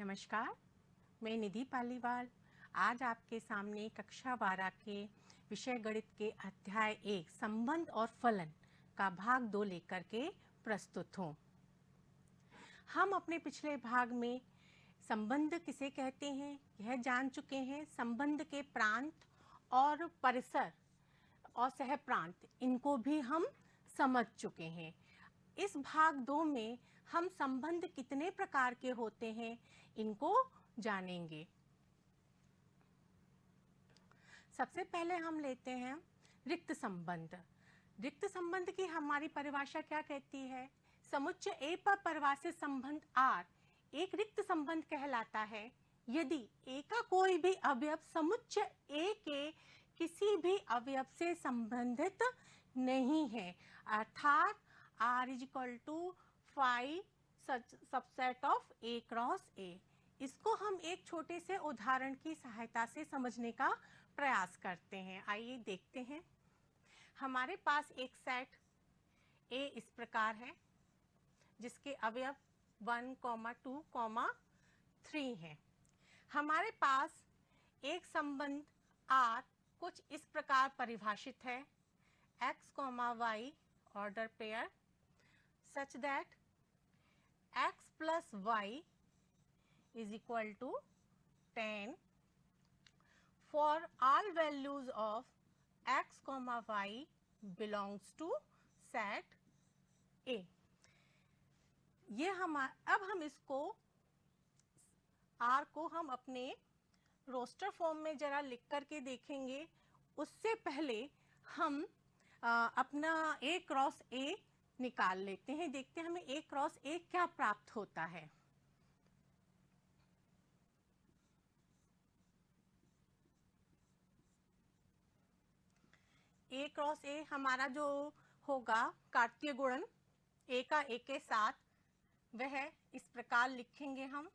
नमस्कार, मैं निधि पालीवाल आज आपके सामने कक्षा 12 के विषय गणित के अध्याय 1 संबंध और फलन का भाग 2 लेकर के प्रस्तुत हूँ। हम अपने पिछले भाग में संबंध किसे कहते हैं यह जान चुके हैं। संबंध के प्रांत और परिसर और सहप्रांत इनको भी हम समझ चुके हैं। इस भाग 2 में हम संबंध कितने प्रकार के होते हैं इनको जानेंगे। सबसे पहले हम लेते हैं रिक्त संबंध। रिक्त संबंध की हमारी परिभाषा क्या कहती है? समुच्चय A पर परिभाषित संबंध R एक रिक्त संबंध कहलाता है यदि A का कोई भी अवयव समुच्चय A के किसी भी अवयव से संबंधित नहीं है, अर्थात R is equal to phi subset of A cross A। इसको हम एक छोटे से उदाहरण की सहायता से समझने का प्रयास करते हैं। आइए देखते हैं। हमारे पास एक सेट A इस प्रकार है जिसके अवयव 1, 2, 3 हैं। हमारे पास एक संबंध R कुछ इस प्रकार परिभाषित है x, y order pair such that x plus y is equal to 10 for all values of x, y belongs to set A। ये अब हम इसको R को हम अपने रोस्टर फॉर्म में जरा लिख करके देखेंगे। उससे पहले हम अपना A क्रॉस A निकाल लेते हैं। देखते हैं हमें A क्रॉस A क्या प्राप्त होता है। A क्रॉस A हमारा जो होगा कार्तीय गुणन A का A के साथ, वह इस प्रकार लिखेंगे हम।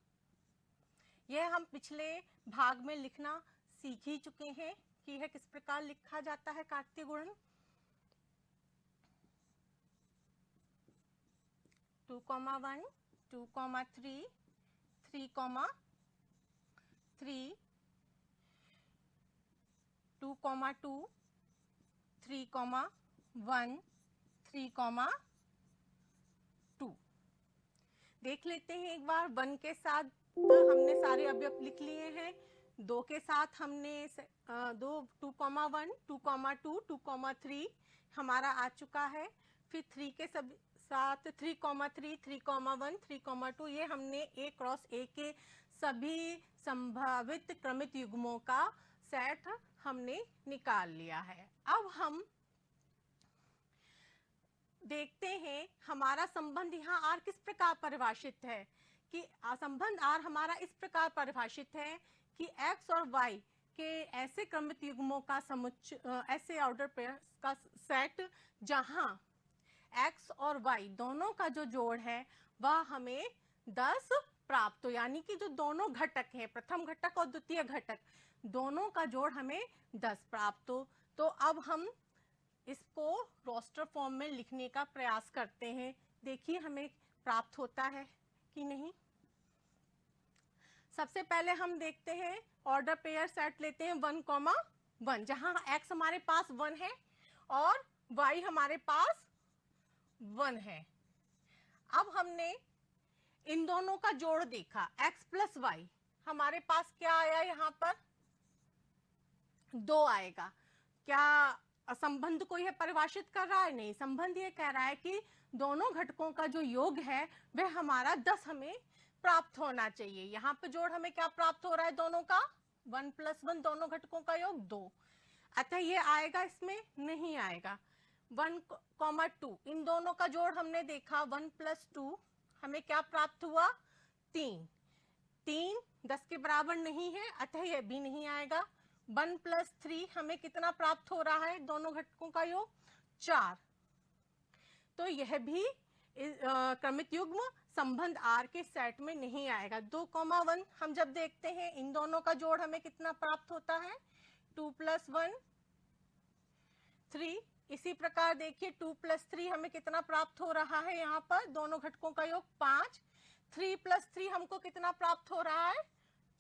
यह हम पिछले भाग में लिखना सीख ही चुके हैं कि यह किस प्रकार लिखा जाता है कार्तीय गुणन। 2, 1, 2, 3, 3, 3, 2, 2, 3, 1, 3, 2। देख लेते हैं एक बार। 1 के साथ हमने सारे अवयव लिख लिए हैं। 2 के साथ हमने 2, 1, 2, 2, 2, 3 हमारा आ चुका है। फिर 3 के साथ 3, 3, 3, 1, 3, 2 ये हमने A क्रॉस A के सभी संभावित क्रमित युग्मों का सेट हमने निकाल लिया है। अब हम देखते हैं हमारा संबंध यहाँ R किस प्रकार परिभाषित है कि संबंध R हमारा इस प्रकार परिभाषित है कि x और y के ऐसे क्रमित युग्मों का समुच्चय, ऐसे ऑर्डर पेयर का सेट जहां x और y दोनों का जो जोड़ है वह हमें 10 प्राप्त हो, यानी कि जो दोनों घटक हैं, प्रथम घटक और द्वितीय घटक, दोनों का जोड़ हमें 10 प्राप्त हो। तो अब हम इसको रोस्टर फॉर्म में लिखने का प्रयास करते हैं। देखिए हमें प्राप्त होता है कि नहीं। सबसे पहले हम देखते हैं ऑर्डर पेयर सेट लेते हैं 1, 1 जहां x हमारे पास 1 है और y हमारे पास 1 है। अब हमने इन दोनों का जोड़ देखा, x प्लस y हमारे पास क्या आया, यहाँ पर 2 आएगा। क्या संबंध को यह परिभाषित कर रहा है? नहीं, संबंध ये कह रहा है कि दोनों घटकों का जो योग है वह हमारा 10 हमें प्राप्त होना चाहिए। यहाँ पे जोड़ हमें क्या प्राप्त हो रहा है? दोनों का 1 प्लस 1, दोनों घटकों का योग 2। अतः ये आएगा, इसमें नहीं आएगा। 1, 2 इन दोनों का जोड़ हमने देखा 1 प्लस 2 हमें क्या प्राप्त हुआ? 3। 3 10 के बराबर नहीं है, अतः यह भी नहीं आएगा। 1 प्लस 3 हमें कितना प्राप्त हो रहा है? दोनों घटकों का योग 4। तो यह भी क्रमित युग्म संबंध R के सेट में नहीं आएगा। 2, 1 हम जब देखते हैं इन दोनों का जोड़ हमें कितना प्राप्त होता है? 2 प्लस 1 3। इसी प्रकार देखिए 2 प्लस 3 हमें कितना प्राप्त हो रहा है? यहाँ पर दोनों घटकों का योग 5। 3 + 3 हमको कितना प्राप्त हो रहा है?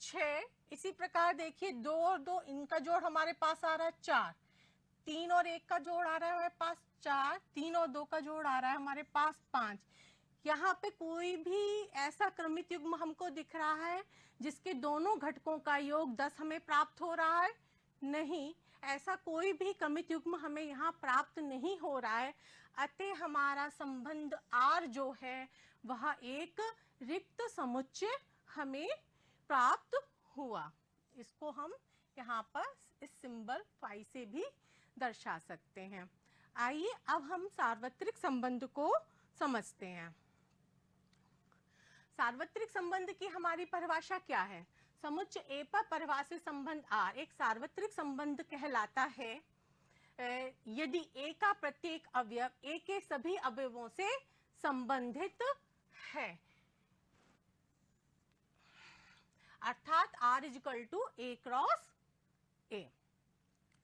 6। इसी प्रकार देखिए 2 और 2 इनका जोड़ हमारे पास आ रहा है 4, 3 और 1 का जोड़ आ रहा है हमारे पास 4, 3 और 2 का जोड़ आ रहा है हमारे पास 5। यहाँ पे कोई भी ऐसा क्रमित युग्म हमको दिख रहा है जिसके दोनों घटकों का योग 10 हमें प्राप्त हो रहा है? नहीं, ऐसा कोई भी क्रमित युग्म हमें यहाँ प्राप्त नहीं हो रहा है। अतः हमारा संबंध R जो है वह एक रिक्त समुच्चय हमें प्राप्त हुआ। इसको हम यहाँ पर इस सिंबल फाई से भी दर्शा सकते हैं। आइए अब हम सार्वत्रिक संबंध को समझते हैं। सार्वत्रिक संबंध की हमारी परिभाषा क्या है? समुच्चय ए पर परिभाषित संबंध R एक सार्वत्रिक संबंध कहलाता है यदि ए का प्रत्येक अवयव ए के सभी अवयवों से संबंधित है, अर्थात R = A क्रॉस A।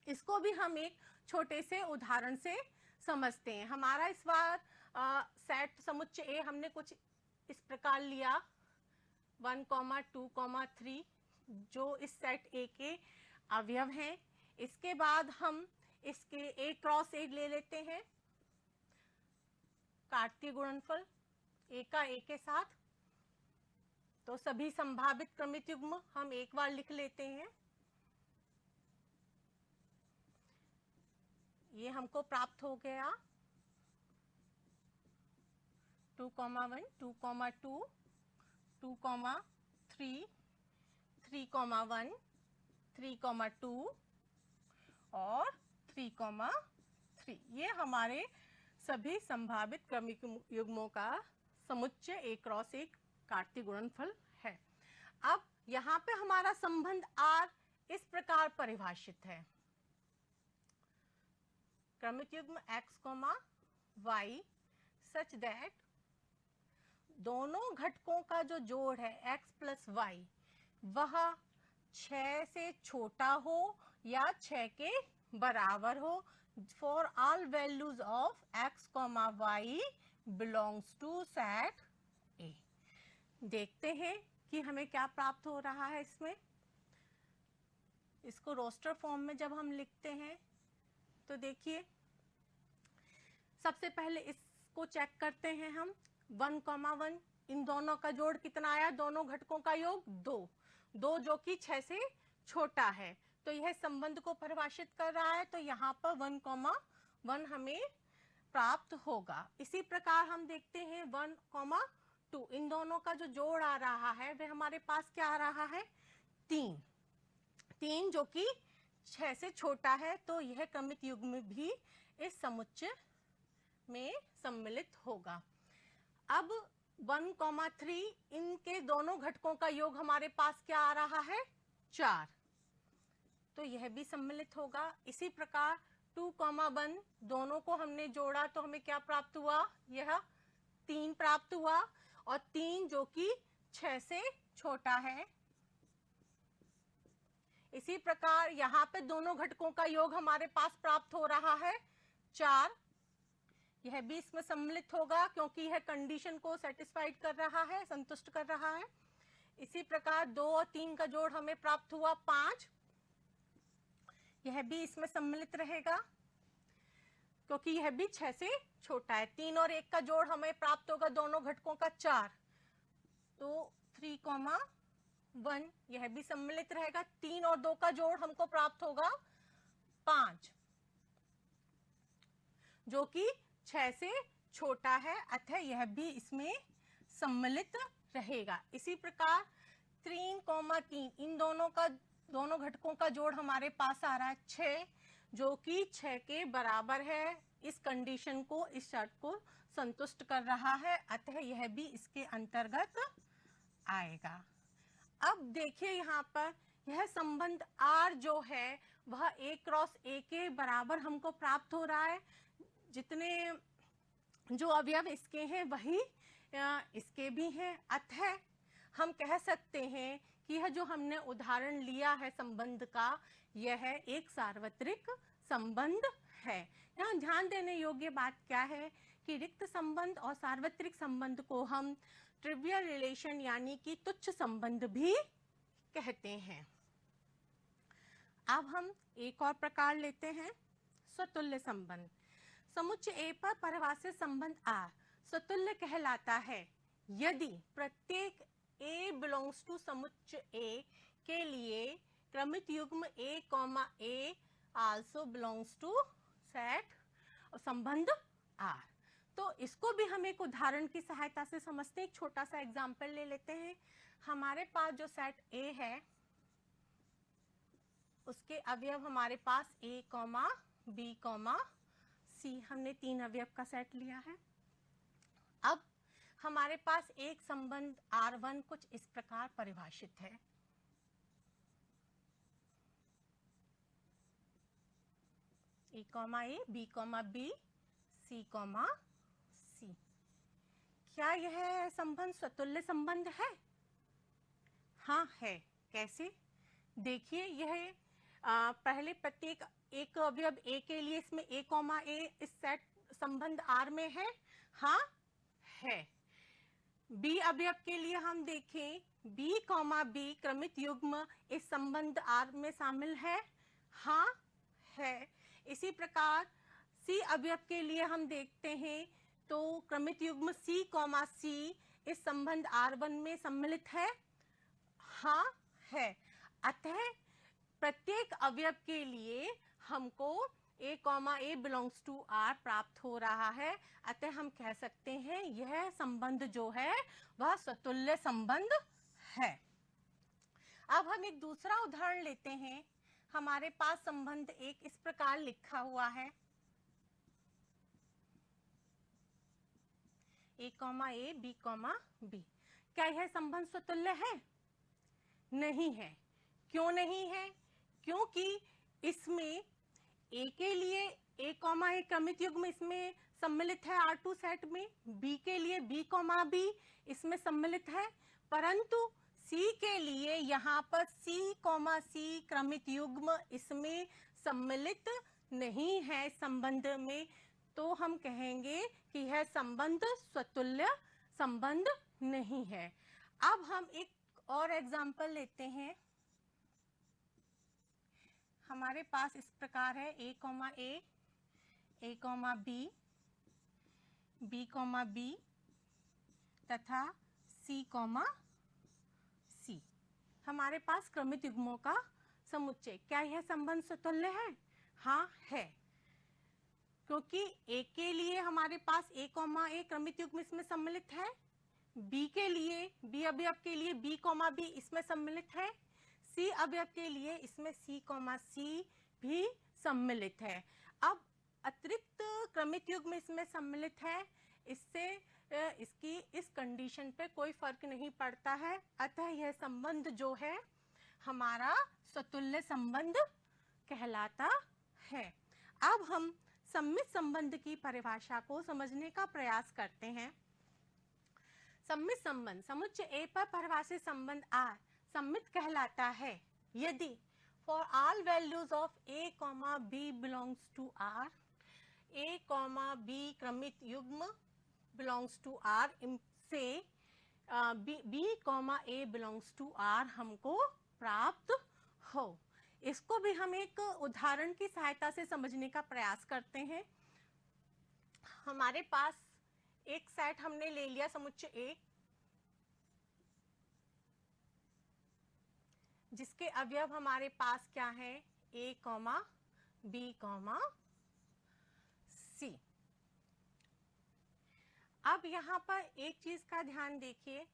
इसको भी हम एक छोटे से उदाहरण से समझते हैं। हमारा इस बार सेट समुच्चय ए हमने कुछ इस प्रकार लिया 1, 2, 3 जो इस सेट ए के अवयव हैं। इसके बाद हम इसके A क्रॉस A ले लेते हैं, कार्तीय गुणनफल A का A के साथ। तो सभी संभावित क्रमित युग्म हम एक बार लिख लेते हैं। ये हमको प्राप्त हो गया 2, 1, 2, 2, 2, 3, 3, 1, 3, 2 और 3, 3। ये हमारे सभी संभावित क्रमिक युग्मों का समुच्चय A क्रॉस A कार्तीय गुणनफल है। अब यहाँ पे हमारा संबंध R इस प्रकार परिभाषित है। क्रमिक युग्म x, y सच दैट दोनों घटकों का जो जोड़ है x + y वह 6 से छोटा हो या 6 के बराबर हो for all values of x, y belongs to set A। देखते हैं कि हमें क्या प्राप्त हो रहा है इसमें। इसको रोस्टर फॉर्म में जब हम लिखते हैं तो देखिए सबसे पहले इसको चेक करते हैं हम 1, 1 इन दोनों का जोड़ कितना आया? दोनों घटकों का योग 2, 2 जो कि 6 से छोटा है। तो यह संबंध को परिभाषित कर रहा है। तो यहाँ पर 1, 1 हमें प्राप्त होगा। इसी प्रकार हम देखते हैं 1, 2 इन दोनों का जो जोड़ आ रहा है वह हमारे पास क्या आ रहा है? 3, 3 जो कि 6 से छोटा है। तो यह क्रमित युग्म भी इस समुच्चय में सम्मिलित होगा। अब 1, 3 इनके दोनों घटकों का योग हमारे पास क्या आ रहा है? 4। तो यह भी सम्मिलित होगा। इसी प्रकार 2, 1 दोनों को हमने जोड़ा तो हमें क्या प्राप्त हुआ? यह 3 प्राप्त हुआ और 3 जो कि 6 से छोटा है। इसी प्रकार यहाँ पे दोनों घटकों का योग हमारे पास प्राप्त हो रहा है 4। यह भी इसमें सम्मिलित होगा क्योंकि यह कंडीशन को सेटिस्फाइड कर रहा है, संतुष्ट कर रहा है। इसी प्रकार 2 और 3 का जोड़ हमें प्राप्त हुआ 5। यह भी इसमें सम्मिलित रहेगा क्योंकि यह भी 6 से छोटा है। 3 और 1 का जोड़ हमें प्राप्त होगा दोनों घटकों का 4। तो 3, 1 यह भी सम्मिलित रहेगा। 3 और 2 का जोड़ हमको प्राप्त होगा 5 जो कि 6 से छोटा है, अतः यह भी इसमें सम्मिलित रहेगा। इसी प्रकार 3, 3 इन दोनों घटकों का जोड़ हमारे पास आ रहा है 6 जो कि 6 के बराबर है। इस कंडीशन को, इस शर्त को संतुष्ट कर रहा है, अतः यह भी इसके अंतर्गत आएगा। अब देखिए यहाँ पर यह संबंध R जो है वह A क्रॉस A के बराबर हमको प्राप्त हो रहा है। जितने जो अवयव इसके हैं वही इसके भी हैं, अतः हम कह सकते हैं कि यह जो हमने उदाहरण लिया है संबंध का, यह एक सार्वत्रिक संबंध है। यहाँ ध्यान देने योग्य बात क्या है कि रिक्त संबंध और सार्वत्रिक संबंध को हम ट्रिवियल रिलेशन यानी कि तुच्छ संबंध भी कहते हैं। अब हम एक और प्रकार लेते हैं, स्वतुल्य संबंध। समुच्चय ए पर परिभाषित संबंध आर स्वतुल्य कहलाता है यदि प्रत्येक ए बिलोंग्स टू समुच्चय ए के लिए क्रमित युग्म ए आल्सो बिलोंग्स टू सेट संबंध आर। तो इसको भी हम एक उदाहरण की सहायता से समझते हैं। एक छोटा सा एग्जाम्पल ले लेते हैं। हमारे पास जो सेट ए है उसके अवयव हमारे पास ए कॉमा बी कॉमा सी, हमने 3 अवयव का सेट लिया है। अब हमारे पास एक संबंध R1 कुछ इस प्रकार परिभाषित है। A comma A, B comma B, C comma सी। क्या यह संबंध स्वतुल्य संबंध है? हाँ है। कैसे? देखिए, यह पहले प्रत्येक एक अवयव ए के लिए इसमें ए कॉमा ए इस सेट संबंध आर में है। हाँ है। बी अवयव के लिए हम देखें, बी कॉमा बी क्रमित युग्म इस संबंध आर में शामिल है। हाँ है। इसी प्रकार सी अवयव के लिए हम देखते हैं तो क्रमित युग्म सी कॉमा सी इस संबंध R1 में सम्मिलित है। हाँ है। अतः प्रत्येक अवयव के लिए हमको A comma A belongs to R प्राप्त हो रहा है। अतः हम कह सकते हैं यह संबंध जो है वह स्वतुल्य संबंध है। अब हम एक दूसरा उदाहरण लेते हैं। हमारे पास संबंध एक इस प्रकार लिखा हुआ है, A comma A, B comma B. क्या यह संबंध स्वतुल्य है? नहीं है। क्यों नहीं है? क्योंकि इसमें ए के लिए ए कॉमा ए क्रमित युग्म इसमें सम्मिलित है R2 सेट में, बी के लिए बी कॉमा बी इसमें सम्मिलित है, परंतु सी के लिए यहाँ पर सी कॉमा सी क्रमित युग्म इसमें सम्मिलित नहीं है संबंध में। तो हम कहेंगे कि यह संबंध स्वतुल्य संबंध नहीं है। अब हम एक और एग्जाम्पल लेते हैं। हमारे पास इस प्रकार है, A comma A comma B, B comma B तथा सी कॉमा सी। हमारे पास क्रमित युग्मों का समुच्चय। क्या यह संबंध स्वतुल्य है? हाँ है। क्योंकि ए के लिए हमारे पास ए कॉमा ए क्रमित युग्म इसमें सम्मिलित है, बी के लिए बी अवयव के लिए बी कॉमा बी इसमें सम्मिलित है, सी अवयव के लिए इसमें सी कॉमा सी भी सम्मिलित है। अब अतिरिक्त क्रमित युग्म इसमें सम्मिलित है, इससे इसकी इस कंडीशन पे कोई फर्क नहीं पड़ता है। अतः यह संबंध जो है हमारा स्वतुल्य संबंध कहलाता है। अब हम सम्मित संबंध की परिभाषा को समझने का प्रयास करते हैं। सम्मित संबंध समुच्चय ए पर परिभाषित संबंध आर सम्मित कहलाता है यदि for all values of A comma B belongs to R, A comma B क्रमित युग्म बिलोंग्स टू आर से B comma A belongs to R हमको प्राप्त हो। इसको भी हम एक उदाहरण की सहायता से समझने का प्रयास करते हैं। हमारे पास एक सेट हमने ले लिया समुच्चय ए, जिसके अवयव हमारे पास क्या है, ए कॉमा बी कॉमा सी। अब यहाँ पर एक चीज का ध्यान देखिए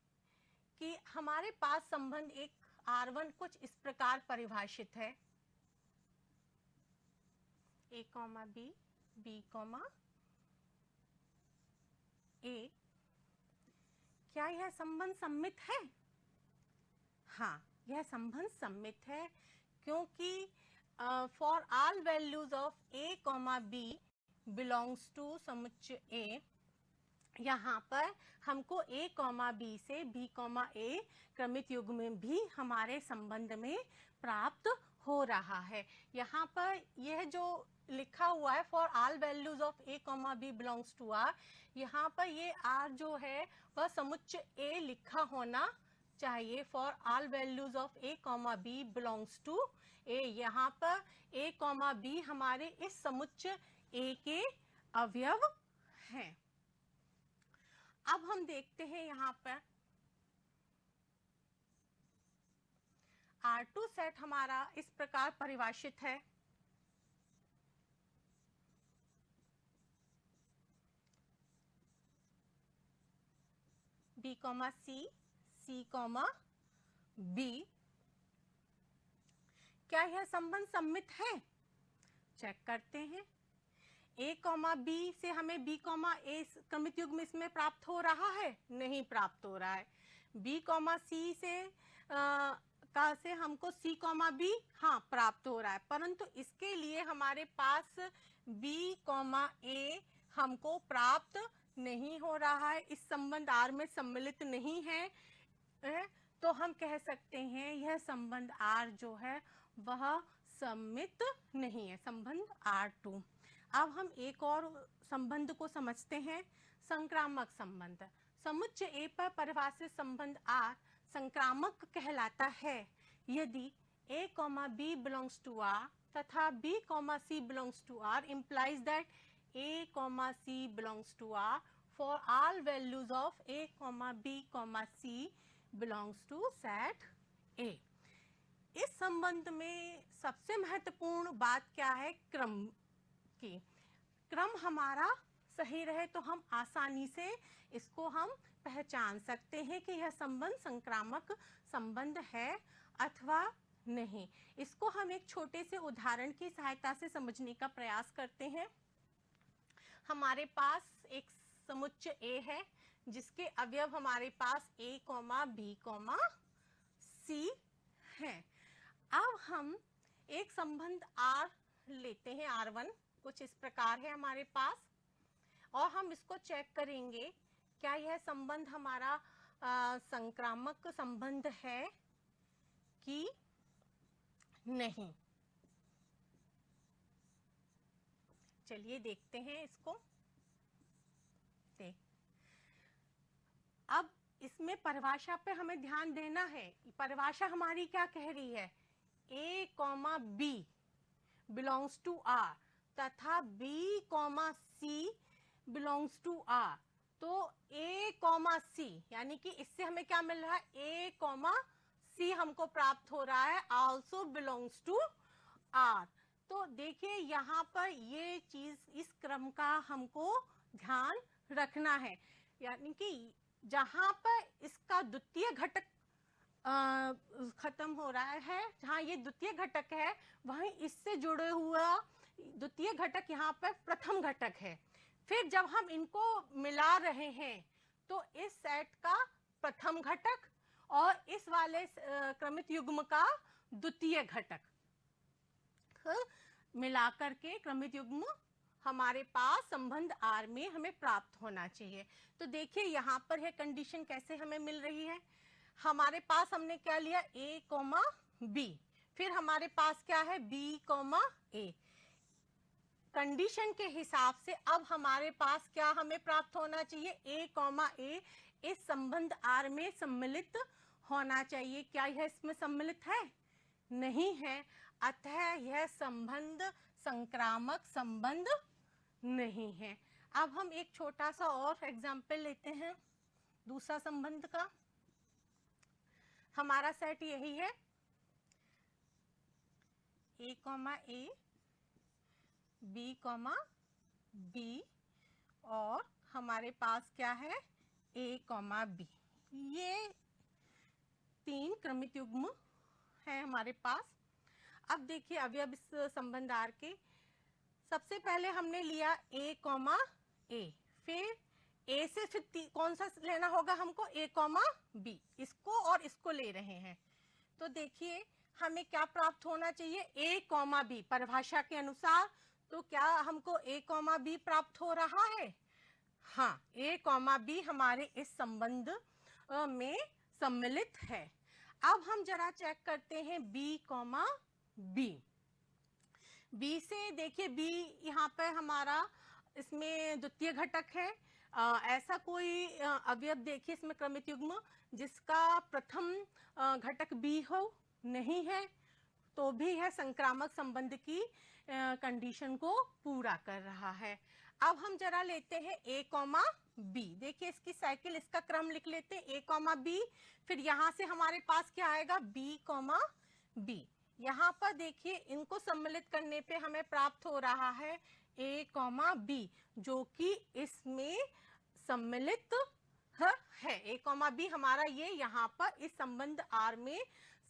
कि हमारे पास संबंध एक R1 कुछ इस प्रकार परिभाषित है, A comma B, B comma ए। क्या यह संबंध सम्मित है? हाँ, यह संबंध सम्मित है क्योंकि for all values of A comma B belongs to समुच्चय ए, यहाँ पर हमको ए कॉमा बी से बी कॉमा ए क्रमित युग्म में भी हमारे संबंध में प्राप्त हो रहा है। यहाँ पर यह जो लिखा हुआ है for all values of A comma B belongs to R, यहाँ पर ये आर जो है वह समुच्चय ए लिखा होना चाहिए। For all values of A comma B belongs to A, यहाँ पर ए कॉमा बी हमारे इस समुच्चय ए के अवयव हैं। अब हम देखते हैं यहाँ पर R2 सेट हमारा इस प्रकार परिभाषित है। B, C, C, B। क्या यह संबंध सम्मित है? चेक करते हैं। A, B से हमें B, A क्रमित युग्म इसमें प्राप्त हो रहा है? नहीं प्राप्त हो रहा है। B, C से हमको C, B हाँ प्राप्त हो रहा है, परंतु इसके लिए हमारे पास B, A हमको प्राप्त नहीं हो रहा है, इस संबंध R में सम्मिलित नहीं है। तो हम कह सकते हैं यह संबंध R जो है वह सम्मित नहीं है, संबंध R2। अब हम एक और संबंध को समझते हैं, संक्रामक संबंध। समुच्चय A पर परिभाषित संबंध R संक्रामक कहलाता है यदि A, B belongs to R तथा B, C belongs to R implies that A, C belongs to R for all values of A, B, C belongs to set A। इस संबंध में सबसे महत्वपूर्ण बात क्या है? क्रम की। क्रम हमारा सही रहे तो हम आसानी से इसको हम पहचान सकते हैं कि यह संबंध संक्रामक संबंध है अथवा नहीं। इसको हम एक छोटे से उदाहरण की सहायता से समझने का प्रयास करते हैं। हमारे पास एक समुच्चय A है जिसके अवयव हमारे पास A, B, C है। अब हम एक संबंध R लेते हैं, R1 कुछ इस प्रकार है हमारे पास, और हम इसको चेक करेंगे क्या यह संबंध हमारा संक्रामक संबंध है कि नहीं। चलिए देखते हैं इसको। अब इसमें परिभाषा पे हमें ध्यान देना है। परिभाषा हमारी क्या कह रही है? A, B belongs to R तथा B, C belongs to R। तो A, C यानी कि इससे हमें क्या मिल रहा है? A, C हमको प्राप्त हो रहा है, also belongs to R। तो देखिए यहाँ पर ये चीज, इस क्रम का हमको ध्यान रखना है, यानी कि जहां पर इसका द्वितीय घटक खत्म हो रहा है, जहां ये द्वितीय घटक है वहीं इससे जुड़े हुआ द्वितीय घटक यहाँ पर प्रथम घटक है। फिर जब हम इनको मिला रहे हैं तो इस सेट का प्रथम घटक और इस वाले क्रमित युग्म का द्वितीय घटक मिलाकर के क्रमित युग्म हमारे पास संबंध R में हमें प्राप्त होना चाहिए। तो देखिए यहाँ पर है कंडीशन कैसे हमें मिल रही है। हमारे पास हमने क्या लिया? A, B, फिर हमारे पास क्या है? B, A। कंडीशन के हिसाब से अब हमारे पास क्या हमें प्राप्त होना चाहिए? A, इस संबंध R में सम्मिलित होना चाहिए। क्या यह इसमें सम्मिलित है? नहीं है, अतः यह संबंध संक्रामक संबंध नहीं है। अब हम एक छोटा सा और एग्जाम्पल लेते हैं दूसरा संबंध का। हमारा सेट यही है A, B, B और हमारे पास क्या है? A, B। ये तीन क्रमित युग्म है हमारे पास। अब देखिए अवयव इस संबंध R के, सबसे पहले हमने लिया A, A, फिर A से फिर कौन सा लेना होगा हमको? A, B। इसको और इसको ले रहे हैं तो देखिए हमें क्या प्राप्त होना चाहिए? A, B परिभाषा के अनुसार। तो क्या हमको A, B प्राप्त हो रहा है? हाँ, A, B हमारे इस संबंध में सम्मिलित है। अब हम जरा चेक करते हैं B, बी। बी से देखिए, बी यहाँ पर हमारा इसमें द्वितीय घटक है। ऐसा कोई अवयव देखिए इसमें क्रमित युग्म जिसका प्रथम घटक बी हो, नहीं है, तो भी यह संक्रामक संबंध की कंडीशन को पूरा कर रहा है। अब हम जरा लेते हैं ए कॉमा बी। देखिए इसकी साइकिल, इसका क्रम लिख लेते हैं, ए कॉमा बी, फिर यहाँ से हमारे पास क्या आएगा, बी कॉमा बी। यहाँ पर देखिए इनको सम्मिलित करने पे हमें प्राप्त हो रहा है ए कॉमा बी, जो कि इसमें सम्मिलित है। ए कॉमा बी हमारा ये यहाँ पर इस संबंध आर में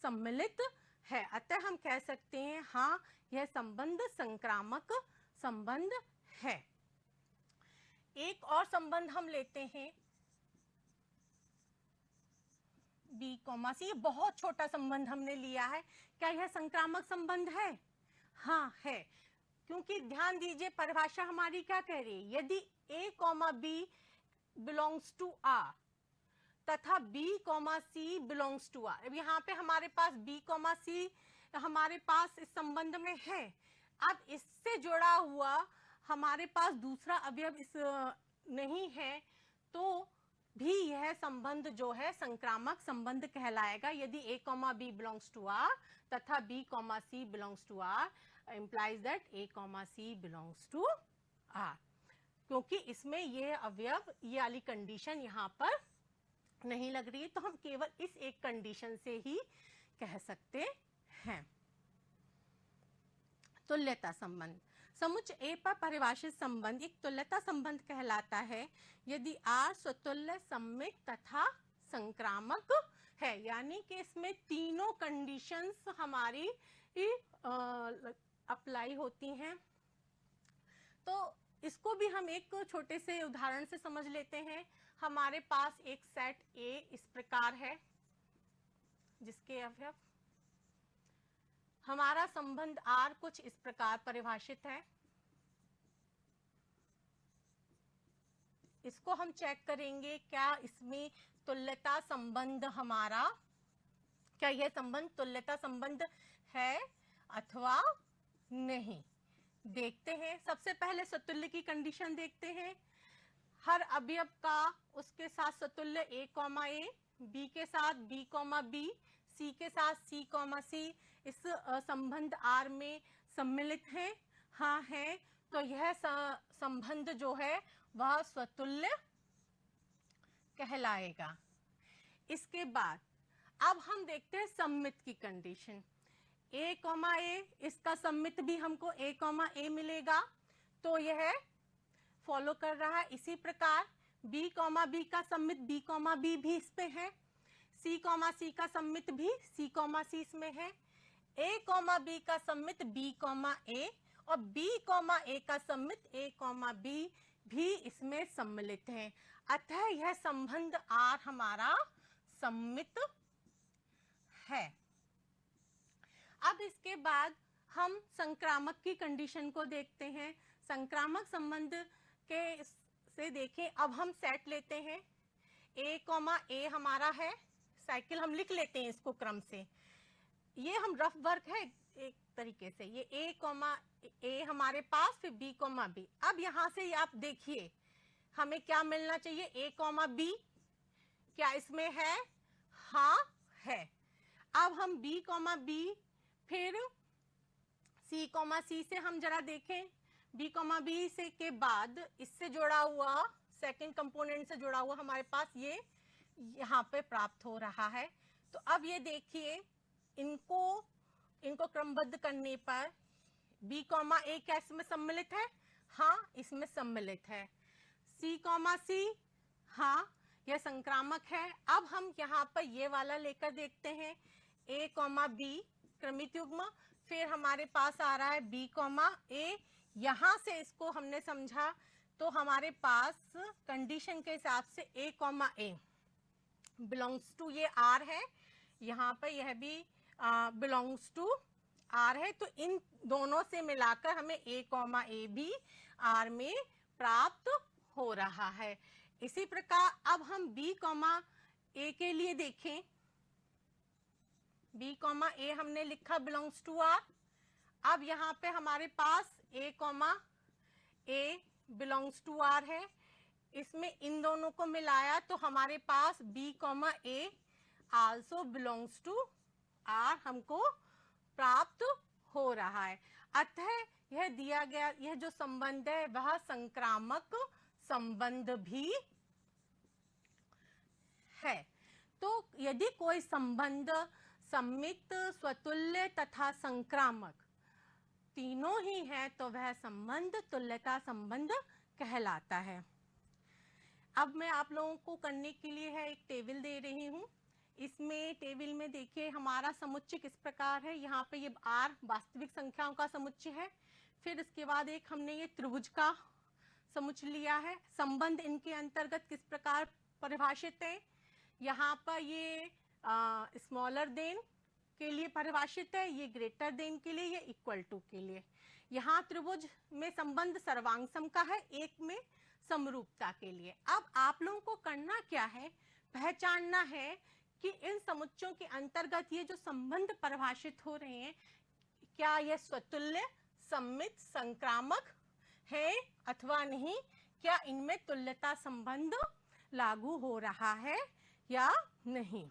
सम्मिलित है। अतः हम कह सकते हैं हाँ, यह संबंध संक्रामक संबंध है। एक और संबंध हम लेते हैं बी कॉमा सी। बहुत छोटा संबंध हमने लिया है। क्या यह संक्रामक संबंध है? हाँ है, क्योंकि ध्यान दीजिए परिभाषा हमारी क्या कह रही है, यदि A comma B belongs to R तथा B comma C belongs to R. अब यहाँ पे हमारे पास बी कॉमा सी हमारे पास इस संबंध में है। अब इससे जुड़ा हुआ हमारे पास दूसरा अवयव इस नहीं है, तो भी यह संबंध जो है संक्रामक संबंध कहलाएगा। यदि A comma B belongs to R तथा B comma C belongs to R, implies that A, C belongs to R, क्योंकि इसमें ये अवयव, ये वाली कंडीशन यहाँ पर नहीं लग रही है, तो हम केवल इस एक कंडीशन से ही कह सकते हैं। तुल्यता संबंध। समुच्चय ए पर परिभाषित संबंध एक तुल्यता संबंध कहलाता है यदि R स्वतुल्य, सम्मित तथा संक्रामक है। यानी कि इसमें तीनों कंडीशंस हमारी अप्लाई होती हैं। तो इसको भी हम एक छोटे से उदाहरण से समझ लेते हैं। हमारे पास एक सेट ए इस प्रकार है जिसके अवयव, हमारा संबंध आर कुछ इस प्रकार परिभाषित है। इसको हम चेक करेंगे क्या इसमें तुल्यता संबंध हमारा, क्या यह संबंध तुल्यता संबंध है अथवा नहीं। देखते हैं। सबसे पहले सतुल्य की कंडीशन देखते हैं। हर अवयव का उसके साथ सतुल्य ए कॉमा ए, बी के साथ बी कॉमा बी, सी के साथ सी कॉमा सी इस संबंध आर में सम्मिलित है। हाँ है, तो यह संबंध जो है वह स्वतुल्य कहलाएगा। इसके बाद अब हम देखते हैं सम्मित की कंडीशन। ए कॉमा ए, इसका सम्मित भी हमको ए कॉमा ए मिलेगा, तो यह फॉलो कर रहा है। इसी प्रकार बी कॉमा बी का सम्मित बी कॉमा बी भी इस पे है, सी कॉमा सी का सम्मित भी सी कॉमा सी इसमें है, ए कॉमा बी का सम्मित बी कॉमा ए और बी कॉमा ए का सम्मित ए कॉमा बी भी इसमें सम्मिलित है। अतः यह संबंध आर हमारा सम्मित है। अब इसके बाद हम संक्रामक की कंडीशन को देखते हैं। संक्रामक संबंध के से देखें, अब हम सेट लेते हैं। ए कॉमा ए हमारा है, साइकिल हम लिख लेते हैं इसको क्रम से। ये हम रफ वर्क है एक तरीके से, ये ए कॉमा ए हमारे पास, फिर बी कॉमा बी। अब यहाँ से आप देखिए हमें क्या मिलना चाहिए, ए कॉमा बी क्या इसमें है? हाँ है। अब हम बी कॉमा बी फिर सी कॉमा सी से हम जरा देखें। बी कॉमा बी से के बाद इससे जुड़ा हुआ सेकंड कंपोनेंट से जुड़ा हुआ हमारे पास ये यहाँ पे प्राप्त हो रहा है। तो अब ये देखिए इनको क्रमबद्ध करने पर बी कॉमा ए क्या इसमें सम्मिलित है? हाँ इसमें सम्मिलित है। सी कॉमा सी, हाँ यह संक्रामक है। अब हम यहाँ पर ये वाला लेकर देखते हैं, ए कॉमा बी क्रमित युग्म, फिर हमारे पास आ रहा है बी कॉमा ए। यहाँ से इसको हमने समझा तो हमारे पास कंडीशन के हिसाब से ए कॉमा ए बिलोंग्स टू, ये आर है, यहाँ पर यह भी बिलोंग्स टू आर है। तो इन दोनों से मिलाकर हमें ए कॉमा ए भी आर में प्राप्त हो रहा है। इसी प्रकार अब हम बी कॉमा ए के लिए देखें। बी कॉमा ए हमने लिखा बिलोंग्स टू आर, अब यहाँ पे हमारे पास a, a belongs to r है, इसमें इन दोनों को मिलाया तो हमारे पास b, a also belongs to r हमको प्राप्त हो रहा है। अतः यह दिया गया यह जो संबंध है वह संक्रामक संबंध भी है। तो यदि कोई संबंध सम्मित, स्वतुल्य तथा संक्रामक तीनों ही है तो वह संबंध तुल्यता संबंध कहलाता है। अब मैं आप लोगों को करने के लिए है एक टेबल दे रही हूँ। इसमें टेबल में देखिए हमारा समुच्चय किस प्रकार है। यहाँ पे ये r वास्तविक संख्याओं का समुच्चय है, फिर इसके बाद एक हमने ये त्रिभुज का समुच्चय लिया है। संबंध इनके अंतर्गत किस प्रकार परिभाषित है, यहाँ पर ये स्मॉलर देन के लिए परिभाषित है, ये ग्रेटर देन के लिए, ये इक्वल टू के लिए। यहाँ त्रिभुज में संबंध सर्वांग सम का है, एक में समरूपता के लिए। अब आप लोगों को करना क्या है, पहचानना है कि इन समुच्चयों के अंतर्गत ये जो संबंध परिभाषित हो रहे हैं क्या ये स्वतुल्य, सम्मित, संक्रामक है अथवा नहीं, क्या इनमें तुल्यता संबंध लागू हो रहा है या नहीं।